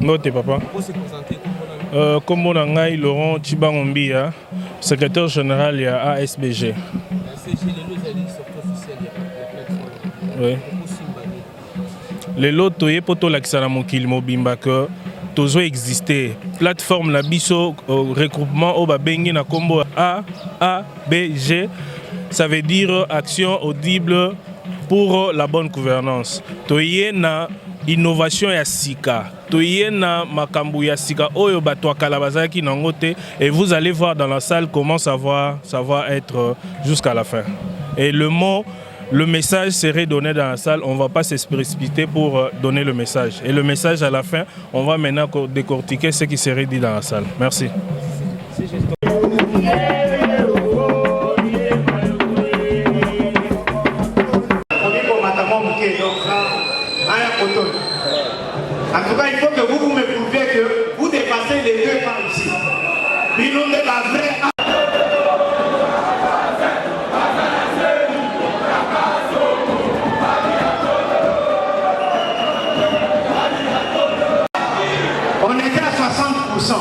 Note papa. Comme on a Laurent Tibangombi, secrétaire général à ASBG. Oui. Les lots est pour tout l'accès mokili mobimba que toujours existé. Plateforme la biso regroupement au babengi na combo AABG. Ça veut dire action audible pour la bonne gouvernance. Toye na innovation ya sika. Toye na makambu ya sika oyo bato kalabazaki nangote et vous allez voir dans la salle comment ça va être jusqu'à la fin. Et le message serait donné dans la salle, on ne va pas se précipiter pour donner le message. Et le message à la fin, on va maintenant décortiquer ce qui serait dit dans la salle. Merci. En tout cas, il faut que vous me prouviez que vous dépassez les deux pas ici. Bilan de la vraie. On était à 60%.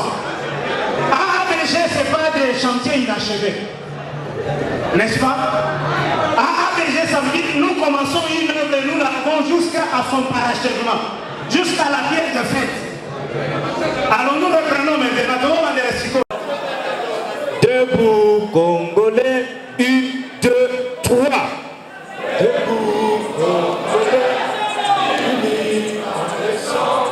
AABG, ce n'est pas des chantiers inachevés. N'est-ce pas? AABG, ça veut dire que nous commençons une œuvre et nous l'avons jusqu'à son parachèvement. Jusqu'à la pièce de fête. Alors nous reprenons maintenant Debout Congolais, 1, 2, 3. Debout Congolais, unis ensemble,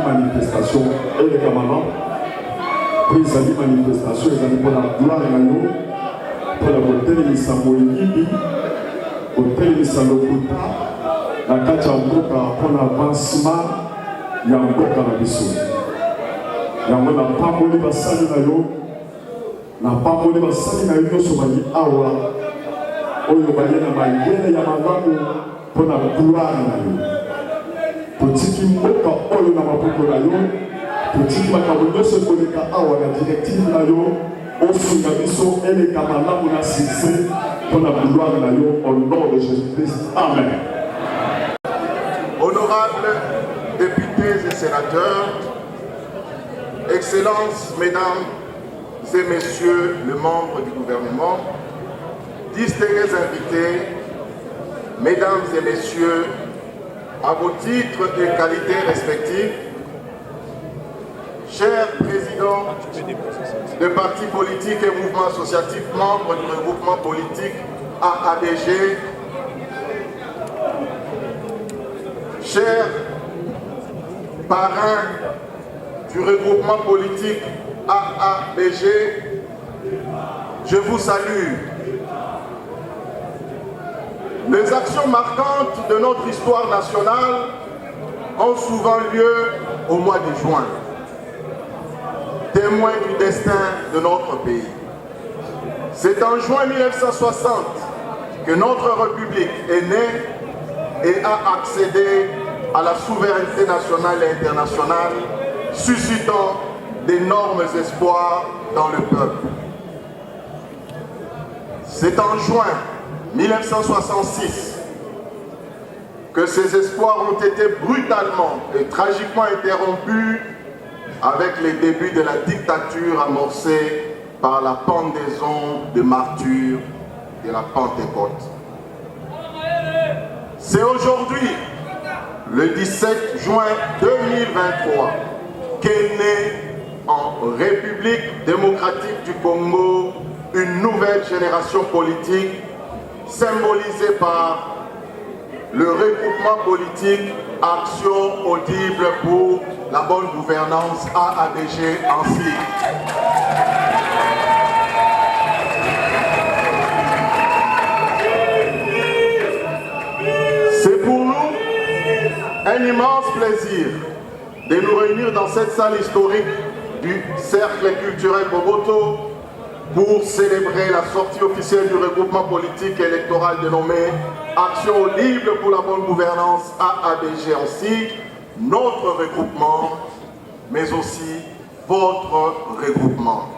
manifestation et les camarades, puis ils manifestation, ils allaient pour la gloire à nous, pour la beauté de Samoïdi, hôtel de Salokuta, la Kachamboka pour l'avancement, il y a encore dans la mission. Il y a pas de basali na yo, na pas de basali na yo sur mani awa, oyo bayena mayele ya mabango pour la gloire na yo. Petiti mboka oyo na maboko na yo, petiti makambo nyonso koleka awa na directive na yo, osunga biso eleka malamu na succès pour la gloire na yo au nom de Jésus-Christ. Amen. Honorables députés et sénateurs, Excellences, Mesdames et Messieurs les membres du gouvernement, distingués invités, Mesdames et Messieurs, à vos titres et qualités respectifs, chers présidents de partis politiques et mouvements associatifs, membres du regroupement politique AABG, chers parrains du regroupement politique AABG, je vous salue. Les actions marquantes de notre histoire nationale ont souvent lieu au mois de juin, témoin du destin de notre pays. C'est en juin 1960 que notre République est née et a accédé à la souveraineté nationale et internationale, suscitant d'énormes espoirs dans le peuple. C'est en juin 1966 que ces espoirs ont été brutalement et tragiquement interrompus avec les débuts de la dictature amorcée par la pendaison de martyrs de la Pentecôte. C'est aujourd'hui, le 17 juin 2023, qu'est née en République démocratique du Congo une nouvelle génération politique symbolisée par le regroupement politique Action audible pour la bonne gouvernance AADG en sigle. C'est pour nous un immense plaisir de nous réunir dans cette salle historique du Cercle culturel Boboto pour célébrer la sortie officielle du regroupement politique et électoral dénommé Action audible pour la bonne gouvernance AADG en sigle, notre regroupement, mais aussi votre regroupement.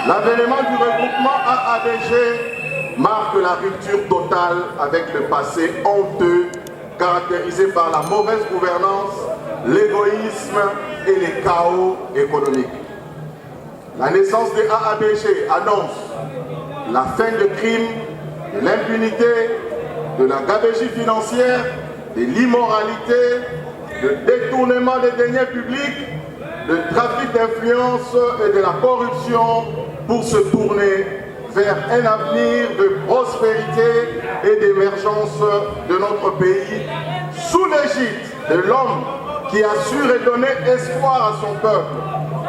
L'avènement du regroupement AADG marque la rupture totale avec le passé honteux, caractérisé par la mauvaise gouvernance, l'égoïsme et les chaos économiques. La naissance des AADG annonce la fin de crimes, de l'impunité, de la gabegie financière, de l'immoralité, de détournement des deniers publics, de trafic d'influence et de la corruption pour se tourner vers un avenir de prospérité et d'émergence de notre pays sous l'égide de l'homme qui a su redonner espoir à son peuple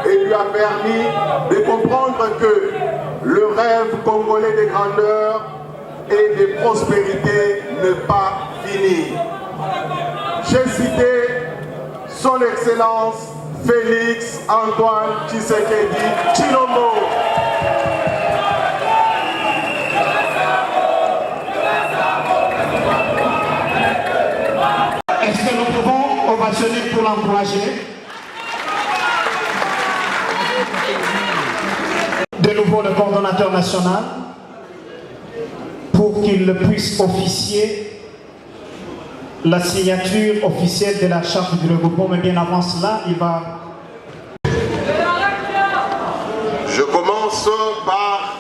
et lui a permis de comprendre que le rêve congolais des grandeurs et des prospérités n'est pas fini. J'ai cité son Excellence Félix Antoine Tshisekedi Tshilombo. Est-ce que nous pouvons ovationner pour l'encourager? De nouveau le coordonnateur national pour qu'il puisse officier la signature officielle de la charte du regroupement, mais bien avant cela, il va... Je commence par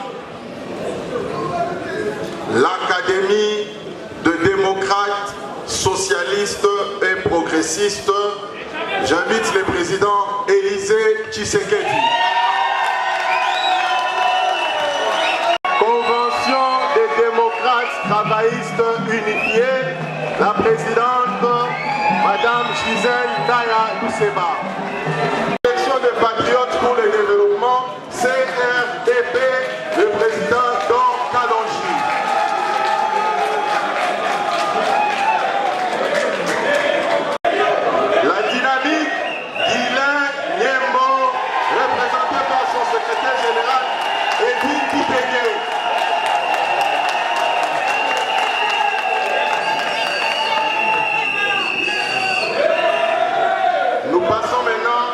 l'Académie de démocrates, socialistes et progressistes. J'invite le président Élisée Tshisekedi. Convention des démocrates travaillistes unifiés, la présidente Madame Gisèle Taya Luseba. Section des patriotes pour le développement, CRDP, le président Don Kalonji. La dynamique, Guilain Niembo, représenté par son secrétaire général, Edith Kipégué. Nous passons maintenant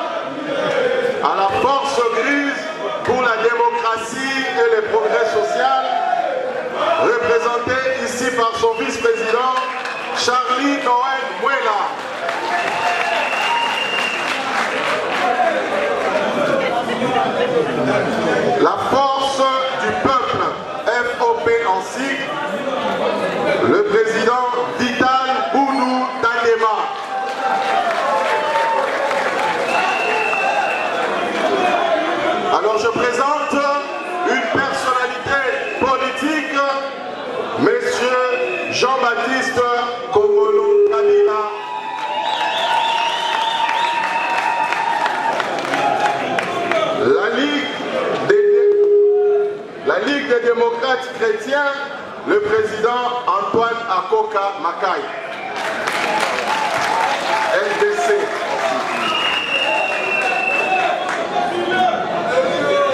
à la force grise pour la démocratie et le progrès social, représenté ici par son vice-président Charlie Noël Muela. La force du peuple, FOP en sigle, le président Vital Bounou Tandema. Alors je présente une personnalité politique, Monsieur Jean-Baptiste Kongolo Kabila. La Ligue des démocrates chrétiens, le président Antoine Akoka Makai. LDC.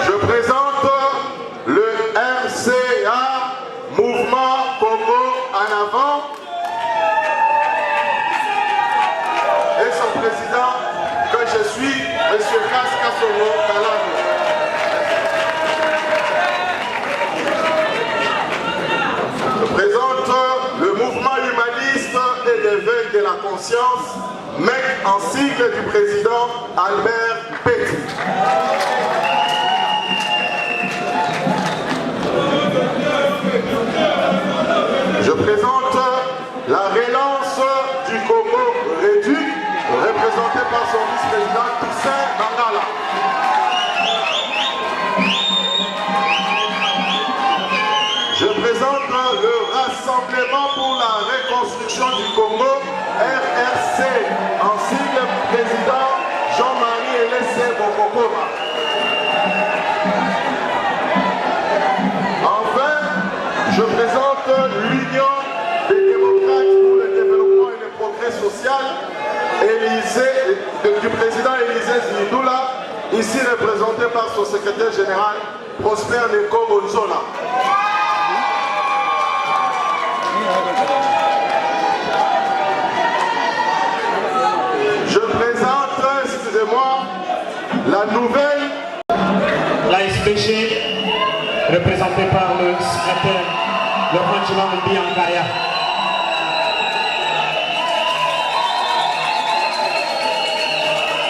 Je présente le RCA, Mouvement Congo en avant, et son président que je suis, Monsieur Kassongo Kalano. Je présente le mouvement humaniste et l'éveil de la conscience, MEC en sigle du président Albert Petit. Je présente la relance du Congo réduit, représenté par son vice-président Toussaint Mangala. Je présente le Rassemblement pour la reconstruction du Congo, RRC, en sigle président Jean-Marie Elessé Bokokoma. Enfin, je présente l'Union des démocrates pour le développement et le progrès social du président Élisée Zidoula, ici représenté par son secrétaire général Prosper Neko Bonzola. Je présente, excusez-moi, la nouvelle. La SPG, représentée par le secrétaire Laurent Chimamandi Ankaya.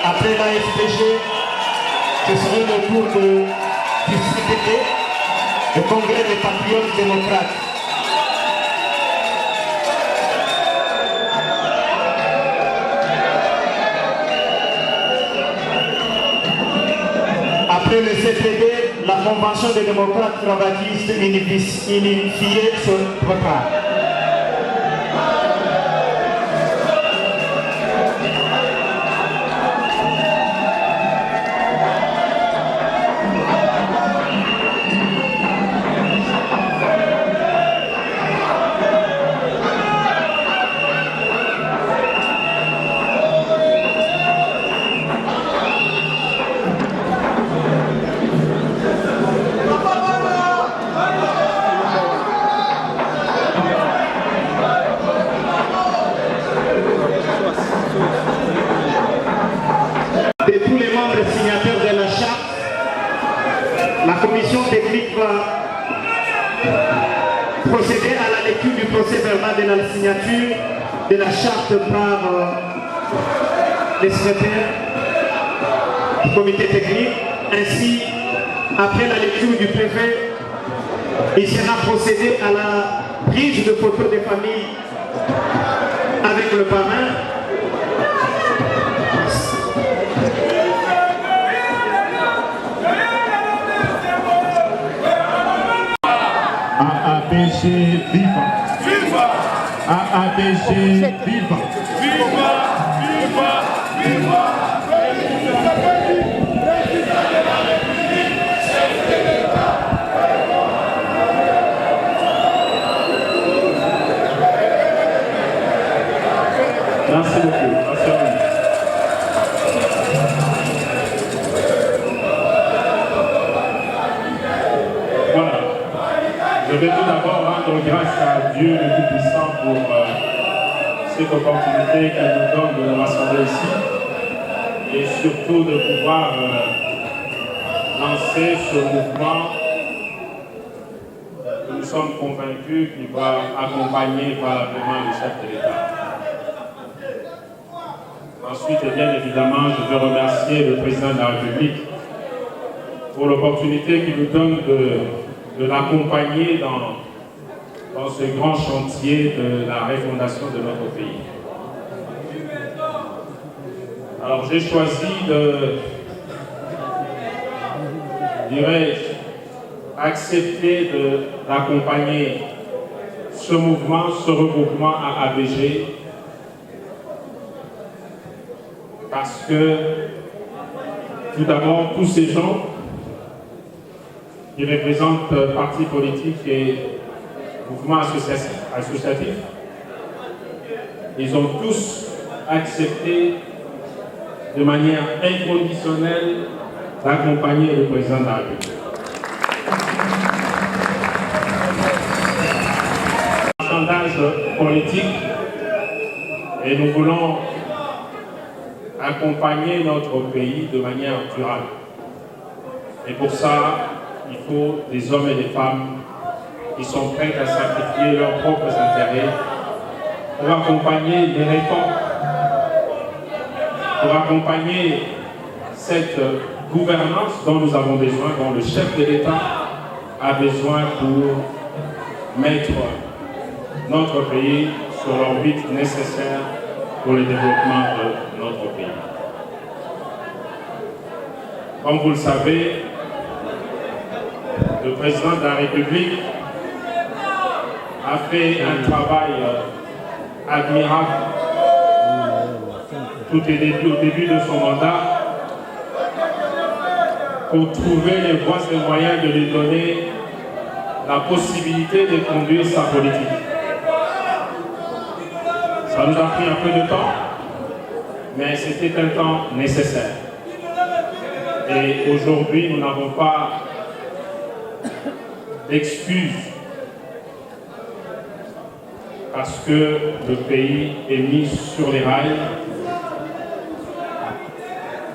Après la SPG, ce serait le tour du CPD, le Congrès des Patriotes Démocrates. Après le CPD, la Convention des démocrates travaillistes unifiée se prépare. La commission technique va procéder à la lecture du procès verbal de la signature de la charte par les secrétaires du comité technique. Ainsi, après la lecture du préfet, il sera procédé à la prise de photos des familles avec le parrain. AABG viva! Viva! AABG viva! Viva! Viva! Viva! Merci beaucoup. Merci à vous. Voilà. Je vais tout d'abord rendre grâce à Dieu le Tout-Puissant pour cette opportunité qu'il nous donne de nous rassembler ici et surtout de pouvoir lancer ce mouvement que nous sommes convaincus qu'il va accompagner valablement le chef de l'État. Ensuite, et bien évidemment, je veux remercier le président de la République pour l'opportunité qu'il nous donne de l'accompagner dans ce grand chantier de la refondation de notre pays. Alors j'ai choisi accepter d'accompagner ce mouvement, ce regroupement à ABG, parce que tout d'abord, tous ces gens qui représentent partis politiques et mouvements associatifs, ils ont tous accepté de manière inconditionnelle d'accompagner le président de la République. Un sondage politique et nous voulons accompagner notre pays de manière durable. Et pour ça, il faut des hommes et des femmes qui sont prêts à sacrifier leurs propres intérêts pour accompagner les réformes, pour accompagner cette gouvernance dont nous avons besoin, dont le chef de l'État a besoin pour mettre notre pays sur l'orbite nécessaire pour le développement de notre pays. Comme vous le savez, le président de la République a fait un travail admirable tout au début de son mandat pour trouver les voies et moyens de lui donner la possibilité de conduire sa politique. Ça nous a pris un peu de temps, mais c'était un temps nécessaire. Et aujourd'hui, nous n'avons pas d'excuses parce que le pays est mis sur les rails,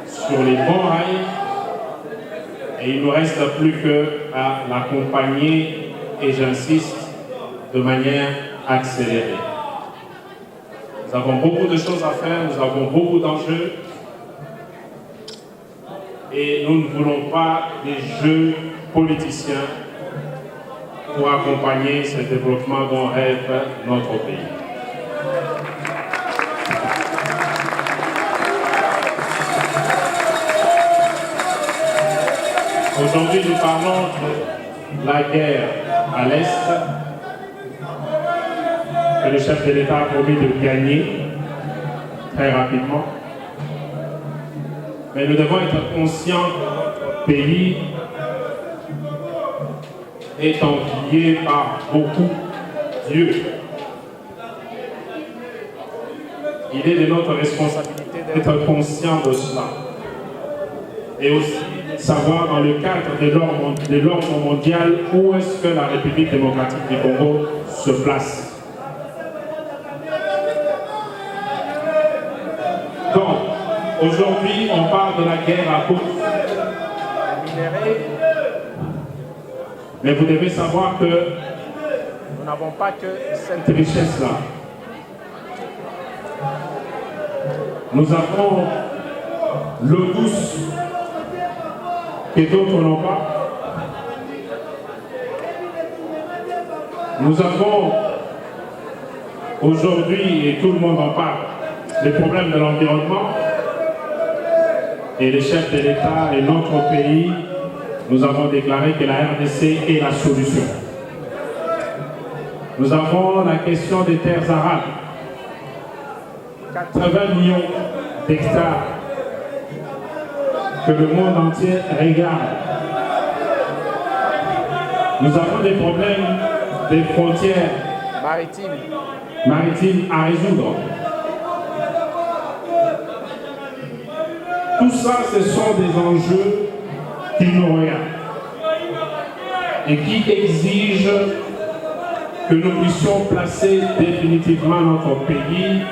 sur les bons rails, et il ne nous reste plus qu'à l'accompagner, et j'insiste, de manière accélérée. Nous avons beaucoup de choses à faire, nous avons beaucoup d'enjeux, et nous ne voulons pas des jeux politiciens pour accompagner ce développement dont rêve notre pays. Aujourd'hui, nous parlons de la guerre à l'Est, que le chef de l'État a promis de gagner très rapidement. Mais nous devons être conscients que notre pays est envié par beaucoup Dieu. Il est de notre responsabilité d'être conscient de cela. Et aussi savoir dans le cadre de l'ordre mondial où est-ce que la République démocratique du Congo se place. Donc, aujourd'hui, on parle de la guerre à cause des minéraux. Mais vous devez savoir que nous n'avons pas que cette richesse-là. Nous avons l'eau douce que d'autres n'ont pas. Nous avons aujourd'hui, et tout le monde en parle, les problèmes de l'environnement. Et les chefs de l'État et notre pays, nous avons déclaré que la RDC est la solution. Nous avons la question des terres arables. 80 millions d'hectares que le monde entier regarde. Nous avons des problèmes des frontières maritimes à résoudre. Tout ça, ce sont des enjeux qui nous regardent et qui exigent que nous puissions placer définitivement notre pays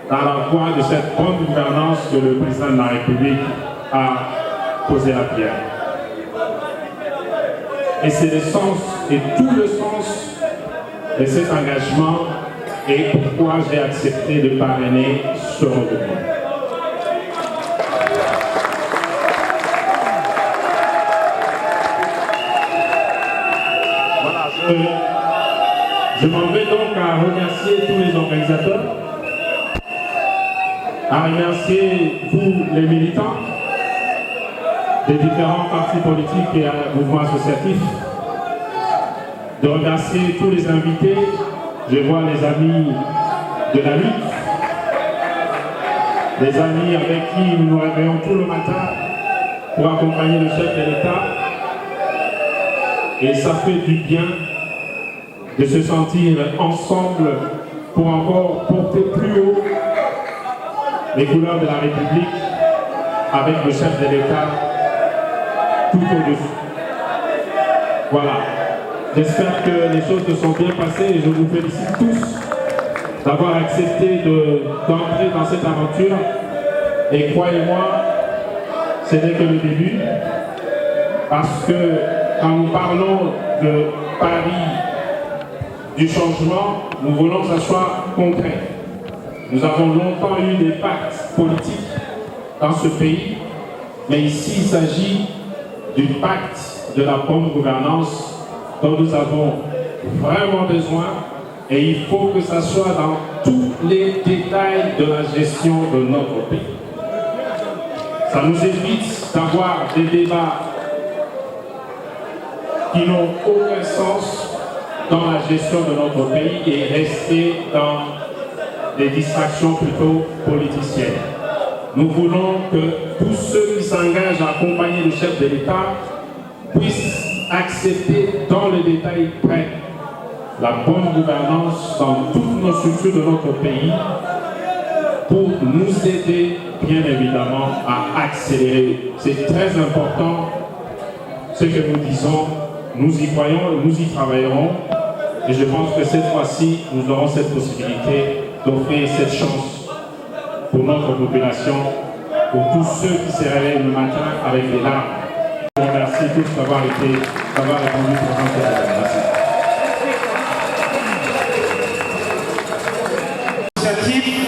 dans la voie de cette bonne gouvernance que le président de la République a posé la pierre. Et c'est le sens, et tout le sens de cet engagement et pourquoi j'ai accepté de parrainer ce regroupement. Je m'en vais donc à remercier tous les organisateurs, à remercier vous les militants des différents partis politiques et mouvements associatifs, de remercier tous les invités. Je vois les amis de la lutte, les amis avec qui nous nous réveillons tout le matin pour accompagner le chef de l'État. Et ça fait du bien de se sentir ensemble pour encore porter plus haut les couleurs de la République avec le chef de l'État tout au-dessus. Voilà. J'espère que les choses se sont bien passées et je vous félicite tous d'avoir accepté d'entrer dans cette aventure Et croyez-moi, ce n'est que le début, parce que quand nous parlons de Paris, du changement, nous voulons que ça soit concret. Nous avons longtemps eu des pactes politiques dans ce pays, mais ici il s'agit du pacte de la bonne gouvernance dont nous avons vraiment besoin, et il faut que ça soit dans tous les détails de la gestion de notre pays. Ça nous évite d'avoir des débats qui n'ont aucun sens dans la gestion de notre pays et rester dans des distractions plutôt politiciennes. Nous voulons que tous ceux qui s'engagent à accompagner le chef de l'État puissent accepter dans le détail près la bonne gouvernance dans toutes nos structures de notre pays pour nous aider, bien évidemment, à accélérer. C'est très important ce que nous disons, nous y croyons, nous y travaillerons, et je pense que cette fois-ci, nous aurons cette possibilité d'offrir cette chance pour notre population, pour tous ceux qui se réveillent le matin avec des larmes. Je vous remercie tous d'avoir répondu présent cette année. Merci.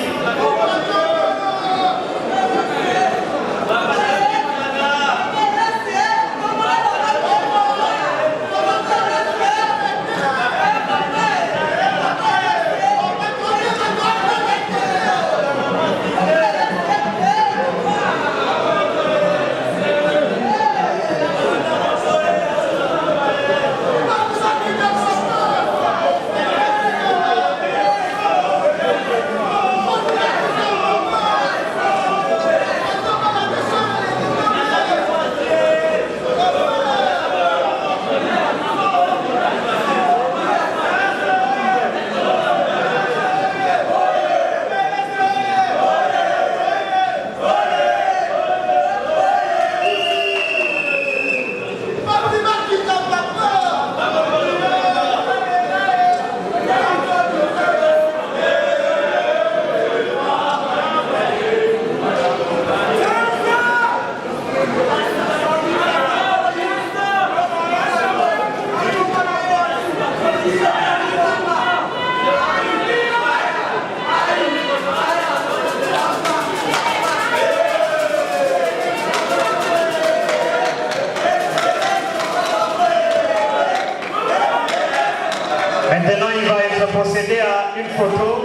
Maintenant, il va être procédé à une photo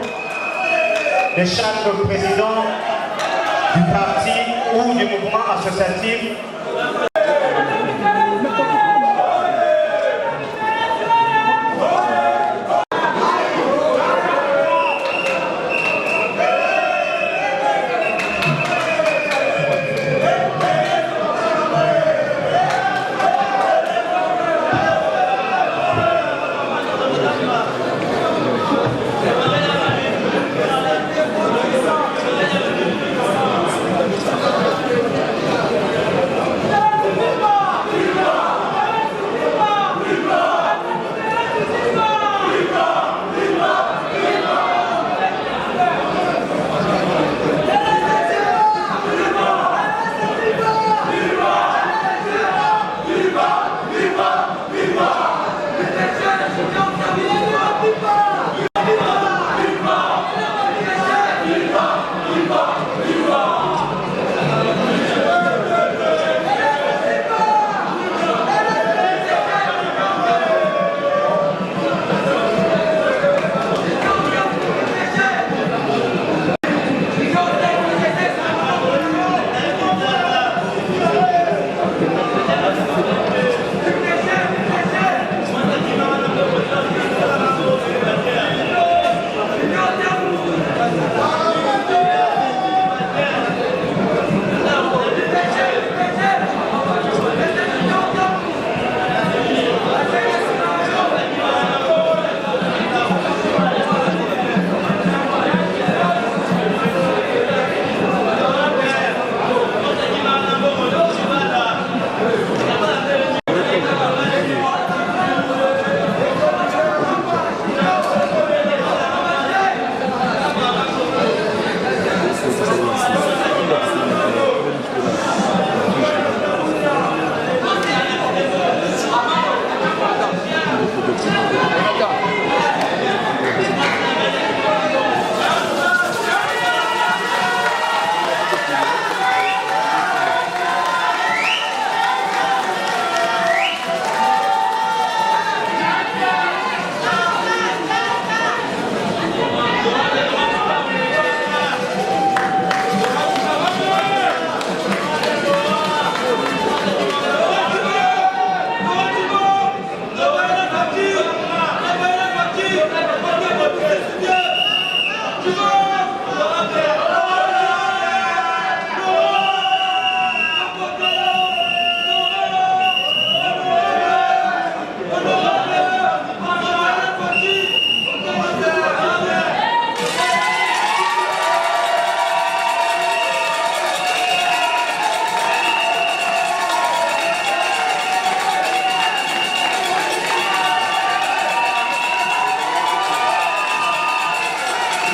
de chaque président du parti ou du mouvement associatif.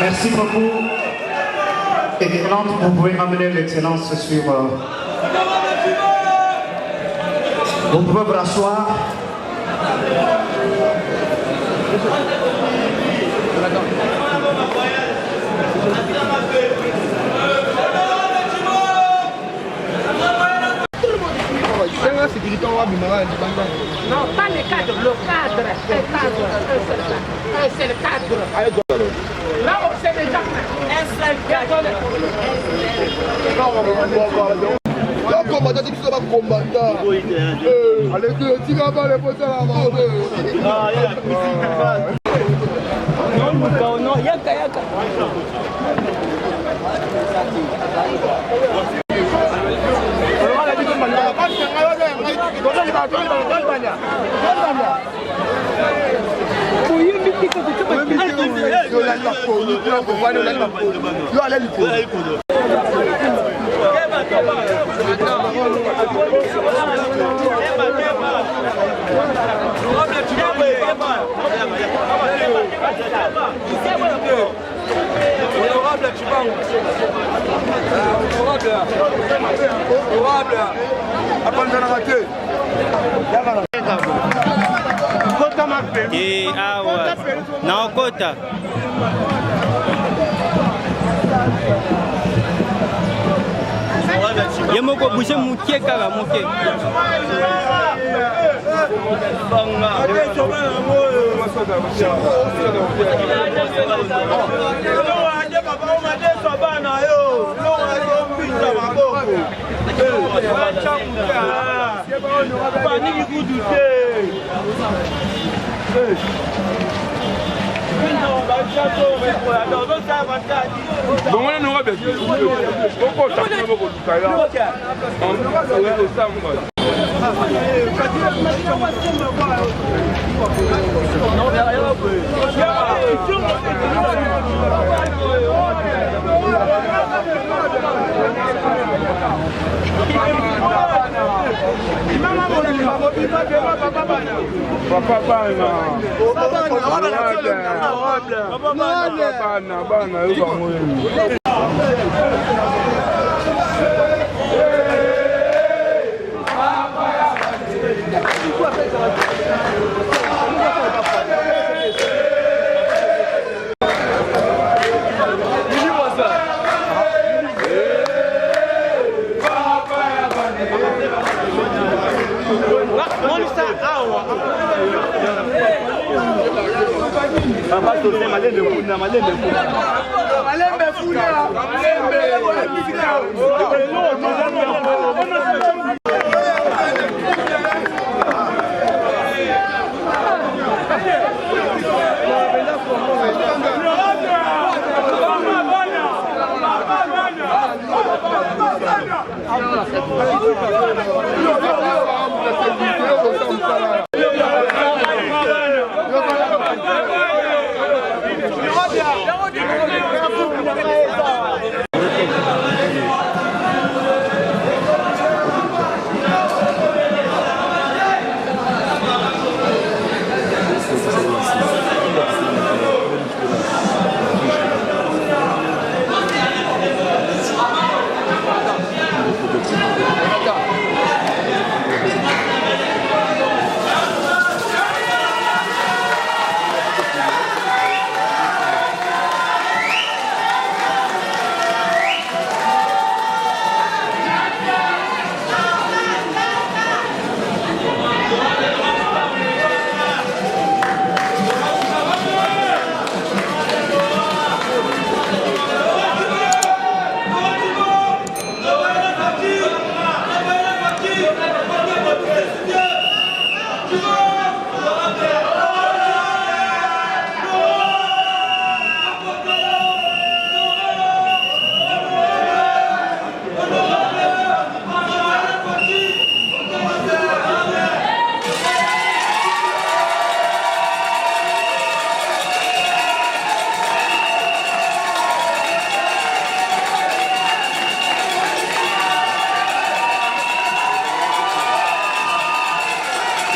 Merci beaucoup. Excellente, vous pouvez ramener l'excellence sur... Vous pouvez vous rasseoir. Non, pas le cadre, le cadre. C'est le cadre. Là, c'est déjà fait. naokota ye moko bouge mokie kaka moke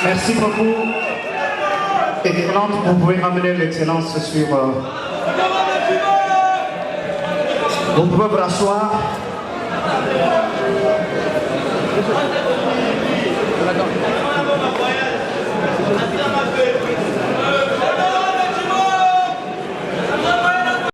Merci beaucoup. Excellente, vous pouvez ramener l'excellence sur... Vous pouvez vous rasseoir.